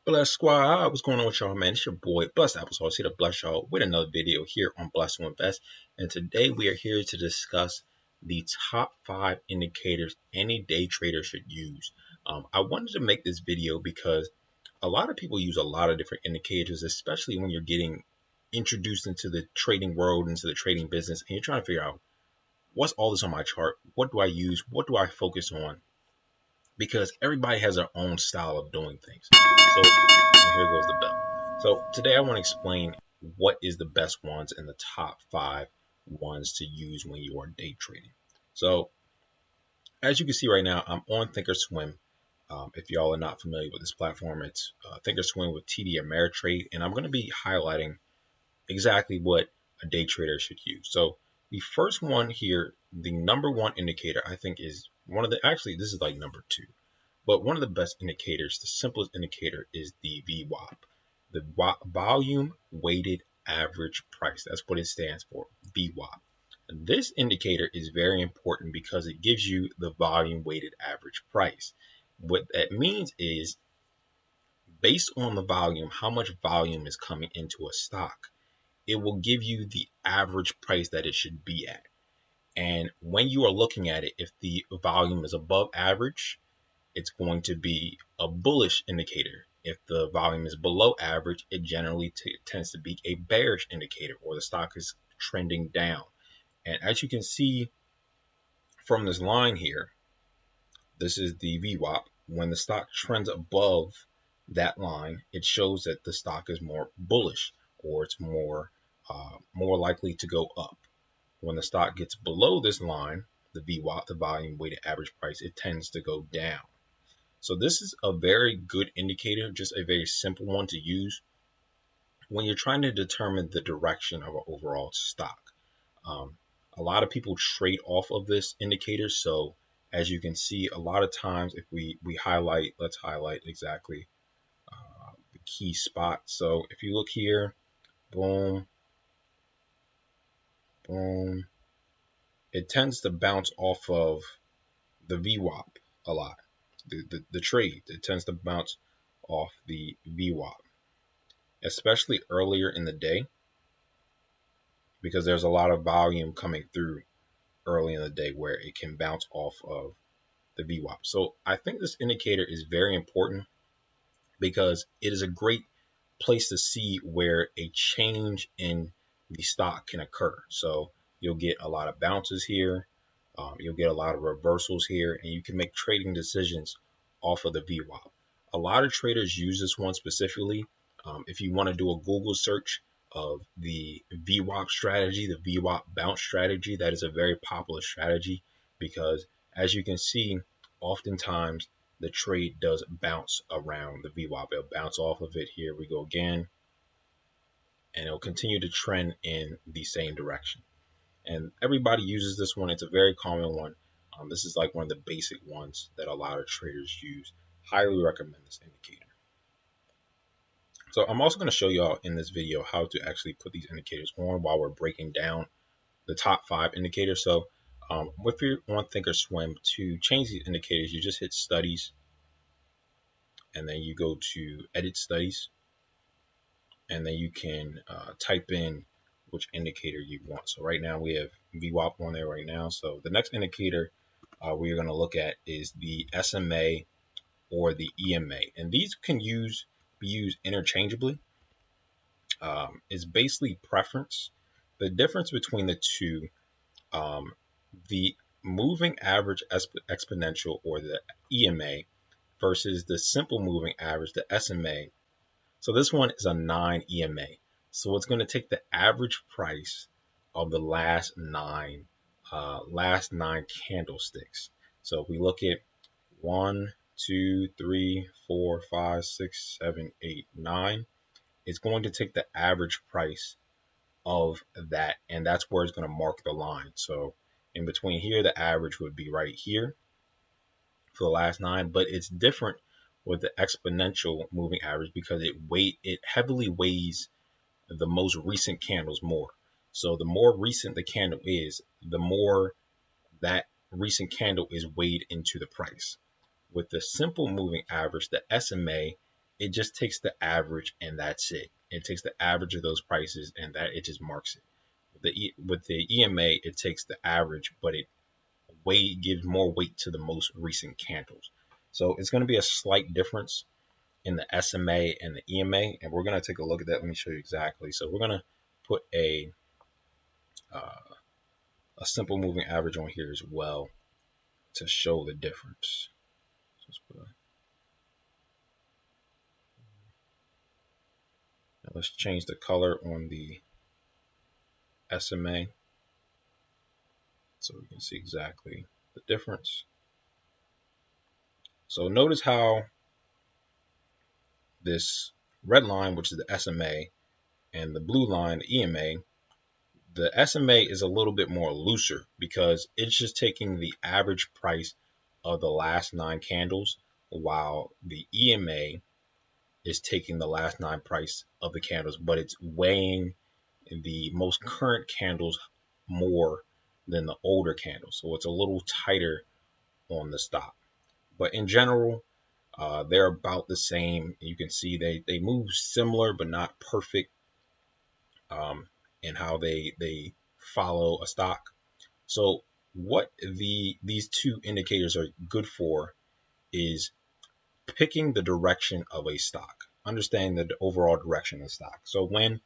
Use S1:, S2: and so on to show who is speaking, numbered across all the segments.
S1: Bless Squad, what's going on with y'all, man? It's your boy, Blessed Applesauce, here to bless y'all with another video here on Bless to Invest. And today we are here to discuss the top 5 indicators any day trader should use. I wanted to make this video because a lot of people use a lot of different indicators, especially when you're getting introduced into the trading world, into the trading business, and you're trying to figure out what's all this on my chart? What do I use? What do I focus on? Because everybody has their own style of doing things. So here goes the bell. So today I want to explain what is the best ones and the top 5 ones to use when you are day trading. So as you can see right now, I'm on Thinkorswim. If y'all are not familiar with this platform, it's Thinkorswim with TD Ameritrade, and I'm going to be highlighting exactly what a day trader should use. So the first one here, the number one indicator, I think is one of the, actually this is like number 2. But one of the best indicators, the simplest indicator, is the VWAP, the volume weighted average price. That's what it stands for, VWAP. And this indicator is very important because it gives you the volume weighted average price. What that means is, based on the volume, how much volume is coming into a stock, it will give you the average price that it should be at. And when you are looking at it, if the volume is above average, it's going to be a bullish indicator. If the volume is below average, it generally tends to be a bearish indicator, or the stock is trending down. And as you can see from this line here, this is the VWAP. When the stock trends above that line, it shows that the stock is more bullish, or it's more likely to go up. When the stock gets below this line, the VWAP, the volume weighted average price, it tends to go down. So this is a very good indicator, just a very simple one to use when you're trying to determine the direction of an overall stock. A lot of people trade off of this indicator. So as you can see, a lot of times if we highlight, let's highlight exactly the key spot. So if you look here, boom, boom, it tends to bounce off of the VWAP a lot. The trade, it tends to bounce off the VWAP, especially earlier in the day, because there's a lot of volume coming through early in the day where it can bounce off of the VWAP. So I think this indicator is very important because it is a great place to see where a change in the stock can occur. So you'll get a lot of bounces here, you'll get a lot of reversals here, and you can make trading decisions off of the VWAP. A lot of traders use this one specifically. If you want to do a Google search of the VWAP strategy, the VWAP bounce strategy, that is a very popular strategy because, as you can see, oftentimes the trade does bounce around the VWAP. It'll bounce off of it. Here we go again, and it'll continue to trend in the same direction. And everybody uses this one. It's a very common one. This is like one of the basic ones that a lot of traders use. Highly recommend this indicator. So I'm also going to show y'all in this video how to actually put these indicators on while we're breaking down the top 5 indicators. So if you're on Thinkorswim, to change these indicators, you just hit studies, and then you go to edit studies, and then you can type in which indicator you want. So right now we have VWAP on there right now. So the next indicator we're going to look at is the SMA or the EMA, and these can be used interchangeably. It's basically preference. The difference between the two, the moving average exponential, or the EMA, versus the simple moving average, the SMA. So this one is a 9 EMA. So it's going to take the average price of the last nine candlesticks. So if we look at 1, 2, 3, 4, 5, 6, 7, 8, 9, it's going to take the average price of that, and that's where it's going to mark the line. So in between here, the average would be right here for the last 9, but it's different with the exponential moving average because it heavily weighs the most recent candles more. So the more recent the candle is, the more that recent candle is weighed into the price. With the simple moving average, the SMA, it just takes the average and that's it. It takes the average of those prices and that it just marks it. With the EMA, it takes the average, but it gives more weight to the most recent candles. So it's going to be a slight difference in the SMA and the EMA, and we're going to take a look at that. Let me show you exactly. So we're going to put uh, a simple moving average on here as well to show the difference. So let's change the color on the SMA so we can see exactly the difference. So notice how this red line, which is the SMA, and the blue line, the EMA, the SMA is a little bit more looser because it's just taking the average price of the last 9 candles, while the EMA is taking the last 9 price of the candles, but it's weighing the most current candles more than the older candles. So it's a little tighter on the stock. But in general, they're about the same. You can see they move similar but not perfect in how they follow a stock. So what these two indicators are good for is picking the direction of a stock, understanding the overall direction of the stock. So when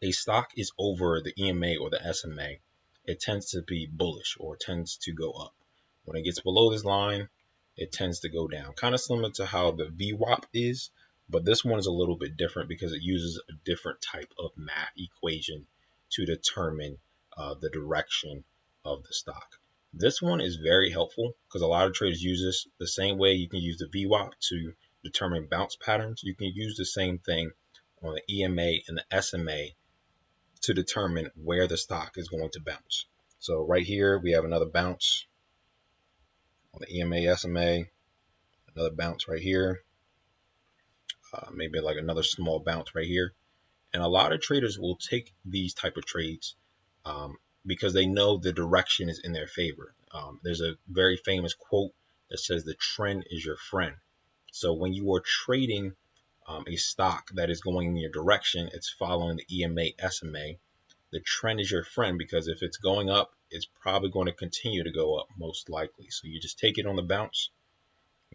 S1: a stock is over the EMA or the SMA, it tends to be bullish or tends to go up. When it gets below this line, it tends to go down. Kind of similar to how the VWAP is, but this one is a little bit different because it uses a different type of math equation to determine the direction of the stock. This one is very helpful because a lot of traders use this the same way you can use the VWAP to determine bounce patterns. You can use the same thing on the EMA and the SMA to determine where the stock is going to bounce. So right here, we have another bounce on the EMA, SMA, another bounce right here, maybe like another small bounce right here. And a lot of traders will take these type of trades because they know the direction is in their favor. There's a very famous quote that says the trend is your friend. So when you are trading a stock that is going in your direction, it's following the EMA, SMA, the trend is your friend because if it's going up, it's probably going to continue to go up most likely. So you just take it on the bounce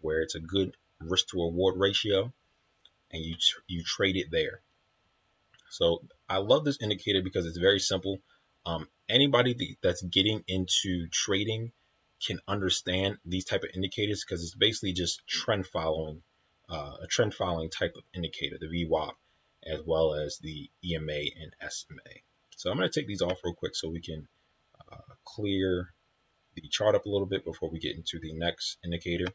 S1: where it's a good risk to reward ratio and you trade it there. So I love this indicator because it's very simple. Anybody that's getting into trading can understand these type of indicators because it's basically just trend following, a trend following type of indicator, the VWAP, as well as the EMA and SMA. So I'm going to take these off real quick so we can clear the chart up a little bit before we get into the next indicator.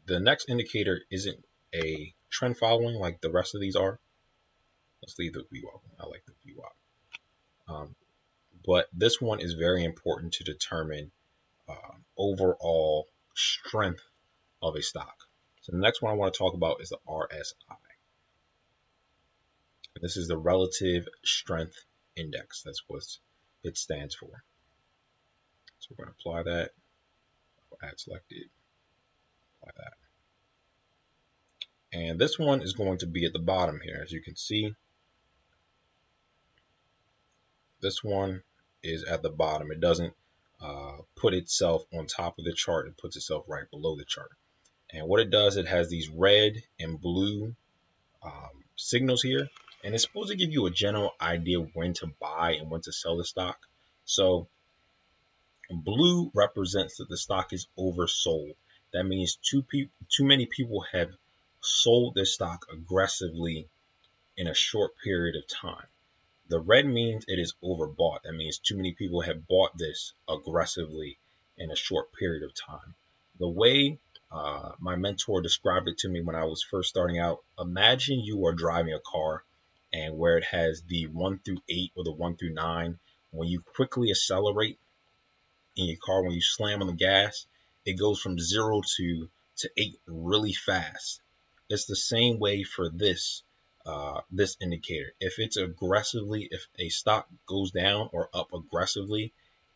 S1: The next indicator isn't a trend following like the rest of these are. Let's leave the VWAP. I like the VWAP. But this one is very important to determine overall strength of a stock. So the next one I want to talk about is the RSI. This is the relative strength index. That's what it stands for. So we're going to apply that. Add selected. Apply that. And this one is going to be at the bottom here. As you can see, this one is at the bottom. It doesn't put itself on top of the chart. It puts itself right below the chart. And what it does, it has these red and blue signals here. And it's supposed to give you a general idea of when to buy and when to sell the stock. So blue represents that the stock is oversold. That means too many people have sold their stock aggressively in a short period of time. The red means it is overbought. That means too many people have bought this aggressively in a short period of time. The way my mentor described it to me when I was first starting out, imagine you are driving a car and where it has the 1 through 8 or the 1 through 9, when you quickly accelerate in your car, when you slam on the gas, it goes from 0 to 8 really fast. It's the same way for this indicator. If a stock goes down or up aggressively,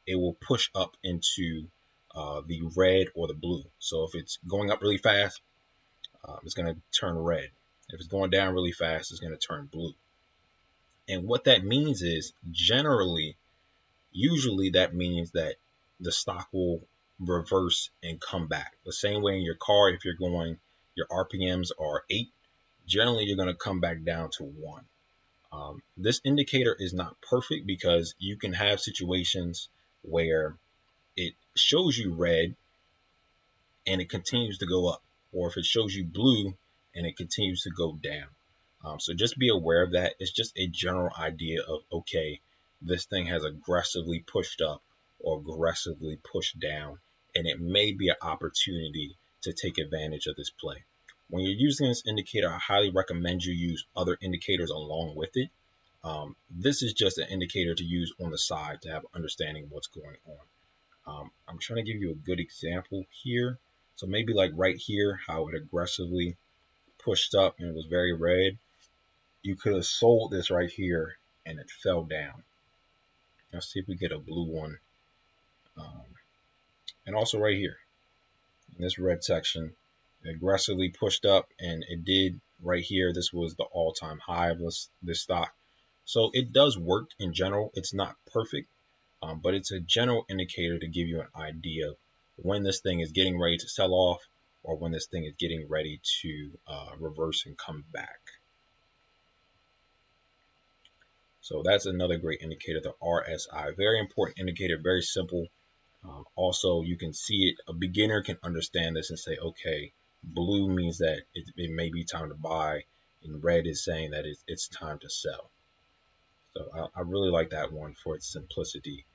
S1: it will push up into the red or the blue. So if it's going up really fast, it's going to turn red. If it's going down really fast, it's going to turn blue. And what that means is usually that means that the stock will reverse and come back. The same way in your car, if your RPMs are 8, generally you're going to come back down to 1. This indicator is not perfect because you can have situations where it shows you red and it continues to go up, or if it shows you blue and it continues to go down. So just be aware of that. It's just a general idea of, okay, this thing has aggressively pushed up or aggressively pushed down, and it may be an opportunity to take advantage of this play. When you're using this indicator, I highly recommend you use other indicators along with it. This is just an indicator to use on the side to have understanding of what's going on. I'm trying to give you a good example here. So maybe like right here, how it aggressively pushed up and it was very red. You could have sold this right here and it fell down. Let's see if we get a blue one. And also right here in this red section, it aggressively pushed up and it did right here. This was the all-time high of this stock. So it does work in general. It's not perfect, but it's a general indicator to give you an idea of when this thing is getting ready to sell off or when this thing is getting ready to reverse and come back. So that's another great indicator, the RSI. Very important indicator, very simple. Also, you can see it. A beginner can understand this and say, okay, blue means that it may be time to buy, and red is saying that it's time to sell. So I really like that one for its simplicity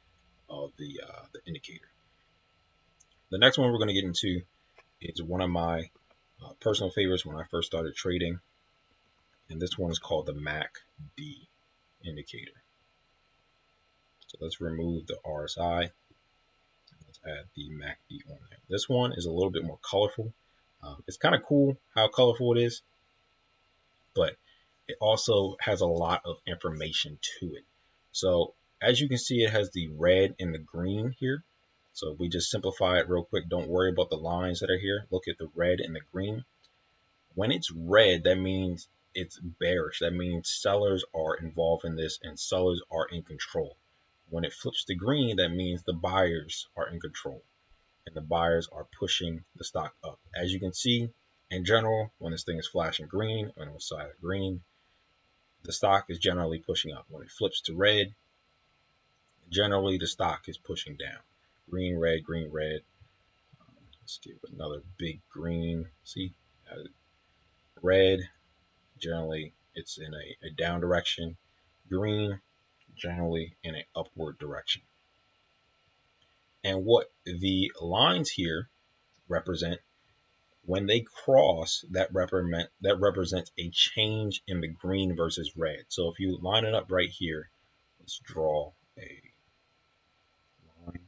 S1: of the indicator. The next one we're going to get into is one of my personal favorites when I first started trading, and this one is called the MACD indicator. So let's remove the RSI. Let's add the MACD on there. This one is a little bit more colorful. It's kind of cool how colorful it is, but it also has a lot of information to it. So as you can see, it has the red and the green here. So if we just simplify it real quick, don't worry about the lines that are here. Look at the red and the green. When it's red, that means it's bearish. That means sellers are involved in this and sellers are in control. When it flips to green, that means the buyers are in control and the buyers are pushing the stock up. As you can see, in general, when this thing is flashing green, on the side of green, the stock is generally pushing up. When it flips to red, generally the stock is pushing down. Green, red, green, red. Let's give another big green. See, red, generally it's in a down direction. Green, generally in an upward direction. And what the lines here represent, when they cross, that represents a change in the green versus red. So if you line it up right here, let's draw a line.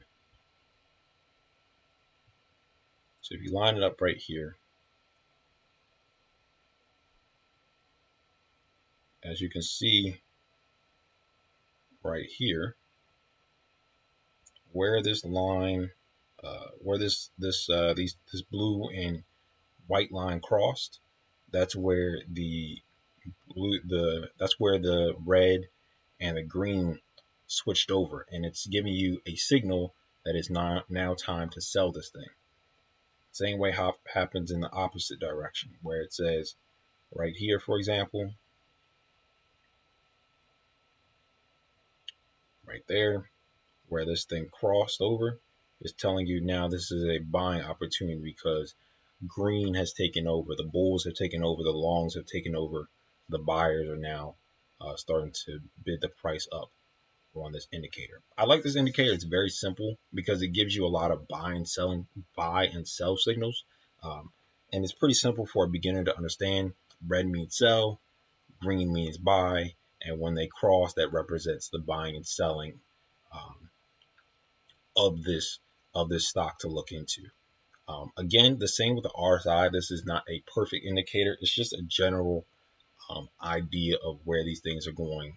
S1: So if you line it up right here, as you can see right here, where this line, where this blue and white line crossed, that's where the red and the green switched over, and it's giving you a signal that it's now time to sell this thing. Same way happens in the opposite direction, where it says right here, for example, right there, where this thing crossed over, is telling you now this is a buying opportunity because green has taken over. The bulls have taken over. The longs have taken over. The buyers are now starting to bid the price up on this indicator. I like this indicator. It's very simple because it gives you a lot of buy and sell signals. And it's pretty simple for a beginner to understand. Red means sell, green means buy, and when they cross, that represents the buying and selling of this stock to look into. Again, the same with the RSI. This is not a perfect indicator. It's just a general idea of where these things are going,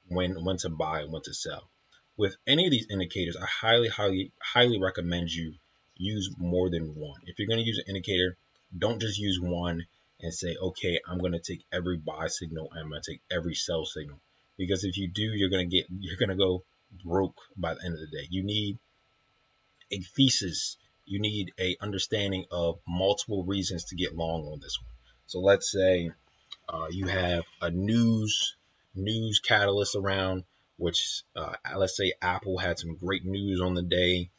S1: when to buy and when to sell. with any of these indicators, I highly recommend you use more than one. If you're going to use an indicator, don't just use one and say, okay, I'm going to take every buy signal and I'm going to take every sell signal. Because if you do, you're going to go broke by the end of the day. You need a thesis. You need a understanding of multiple reasons to get long on this one. So let's say you have a news catalyst around, which let's say Apple had some great news on the day.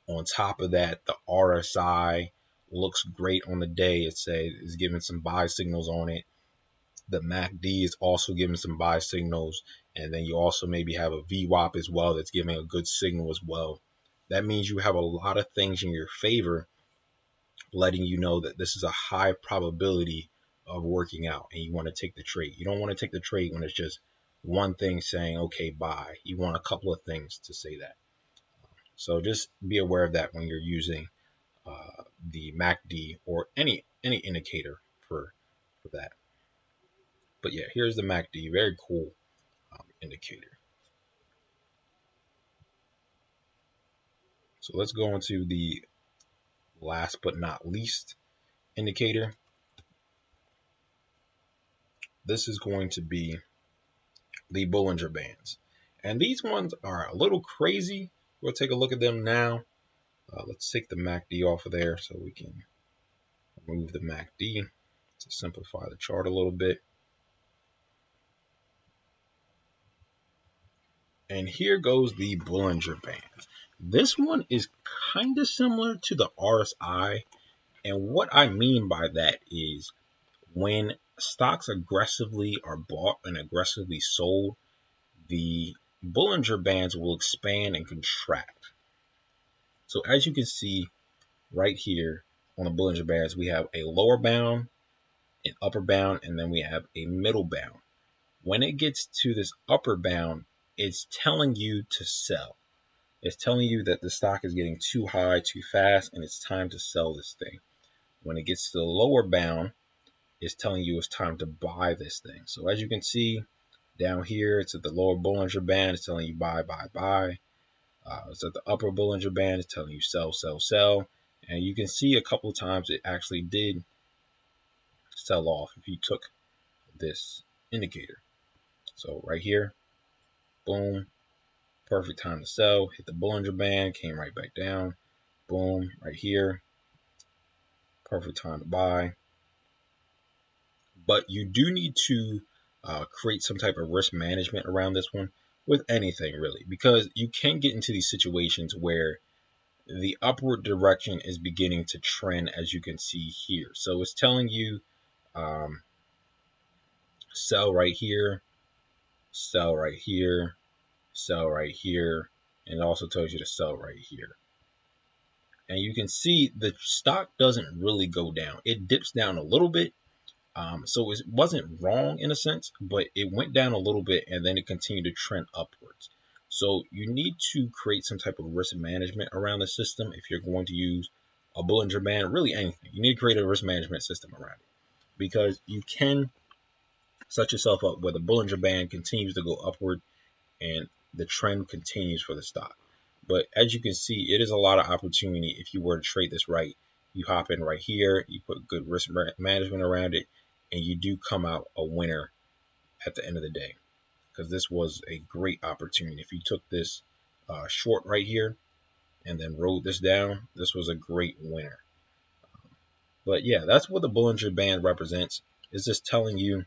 S1: On top of that, the RSI looks great on the day. It's giving some buy signals on it. The MACD is also giving some buy signals, and then you also maybe have a VWAP as well that's giving a good signal as well. That means you have a lot of things in your favor, letting you know that this is a high probability of working out and you want to take the trade. You don't want to take the trade when it's just one thing saying, okay, buy. You want a couple of things to say that. So just be aware of that when you're using the MACD or any indicator for that. But yeah, here's the MACD. Very cool indicator. So let's go into the last but not least indicator. This is going to be the Bollinger Bands. And these ones are a little crazy. We'll take a look at them now. Let's take the MACD off of there so we can remove the MACD to simplify the chart a little bit. And here goes the Bollinger Bands. This one is kind of similar to the RSI. And what I mean by that is when stocks aggressively are bought and aggressively sold, the Bollinger Bands will expand and contract. So as you can see right here on the Bollinger Bands, we have a lower bound, an upper bound, and then we have a middle bound. When it gets to this upper bound, it's telling you to sell. It's telling you that the stock is getting too high, too fast, and it's time to sell this thing. When it gets to the lower bound, it's telling you it's time to buy this thing. So as you can see down here, it's at the lower Bollinger Band. It's telling you buy, buy, buy. It's at the upper Bollinger Band. It's telling you sell, sell, sell. And you can see a couple of times it actually did sell off if you took this indicator. So right here, boom, perfect time to sell. Hit the Bollinger Band, came right back down. Boom, right here, perfect time to buy. But you do need to create some type of risk management around this one with anything really, because you can get into these situations where the upward direction is beginning to trend, as you can see here. So it's telling you sell right here, sell right here, sell right here, and it also tells you to sell right here. And you can see the stock doesn't really go down. It dips down a little bit. So it wasn't wrong in a sense, but it went down a little bit and then it continued to trend upwards. So you need to create some type of risk management around the system if you're going to use a Bollinger Band, really anything. You need to create a risk management system around it because you can set yourself up where the Bollinger Band continues to go upward and the trend continues for the stock. But as you can see, it is a lot of opportunity if you were to trade this right. You hop in right here, you put good risk management around it, and you do come out a winner at the end of the day, because this was a great opportunity. If you took this short right here and then rode this down, this was a great winner. But yeah, that's what the Bollinger Band represents. It's just telling you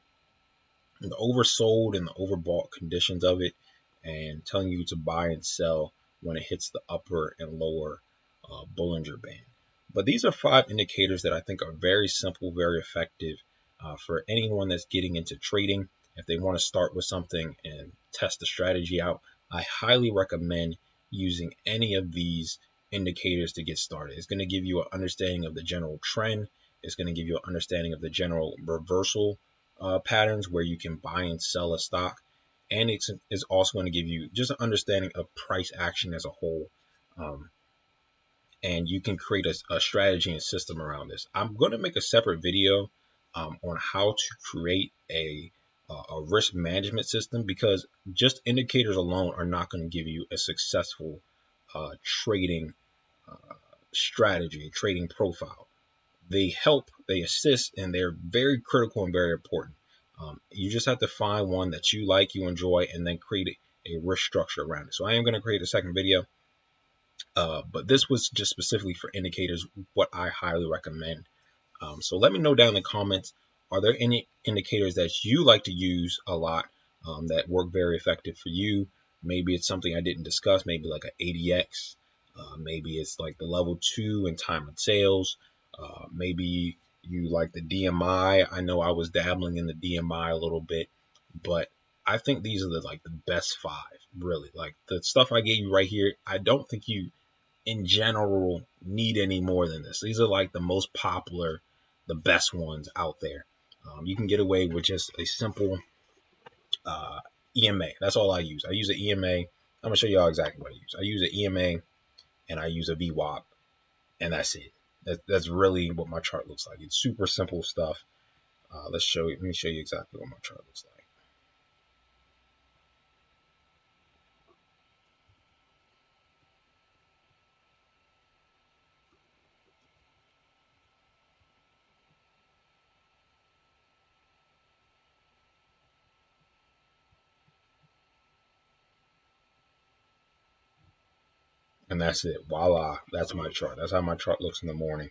S1: the oversold and the overbought conditions of it, and telling you to buy and sell when it hits the upper and lower Bollinger Band. But these are 5 indicators that I think are very simple, very effective for anyone that's getting into trading. If they want to start with something and test the strategy out, I highly recommend using any of these indicators to get started. It's going to give you an understanding of the general trend. It's going to give you an understanding of the general reversal patterns where you can buy and sell a stock. And it's also going to give you just an understanding of price action as a whole. And you can create a strategy and system around this. I'm going to make a separate video on how to create a a risk management system, because just indicators alone are not going to give you a successful trading strategy, trading profile. They help, they assist, and they're very critical and very important. You just have to find one that you like, you enjoy, and then create a risk structure around it. So I am going to create a second video, but this was just specifically for indicators, what I highly recommend. So let me know down in the comments, are there any indicators that you like to use a lot that work very effective for you? Maybe it's something I didn't discuss, maybe like an ADX, maybe it's like the level 2 in time and sales, maybe you like the DMI. I know I was dabbling in the DMI a little bit, but I think these are the best 5, really. Like the stuff I gave you right here, I don't think you in general need any more than this. These are like the most popular, the best ones out there. You can get away with just a simple EMA. That's all I use. I use an EMA. I'm gonna show y'all exactly what I use. I use an EMA and I use a VWAP, and that's it. That's really what my chart looks like. It's super simple stuff. Let me show you exactly what my chart looks like. And that's it. Voila. That's my chart. That's how my chart looks in the morning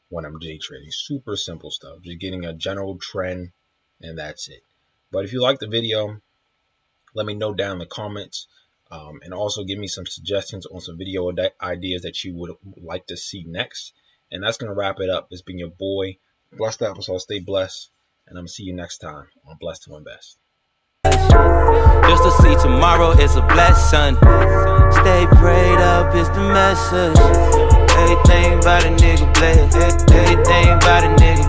S1: when I'm day trading. Super simple stuff. Just getting a general trend, and that's it. But if you like the video, let me know down in the comments, and also give me some suggestions on some video ideas that you would like to see next. And that's going to wrap it up. It's been your boy, Blessed Applesauce. Stay blessed, and I'm going to see you next time on Blessed to Invest.
S2: Just to see tomorrow is a blessing. Stay prayed up is the message. Everything about a nigga blessed. Everything about a nigga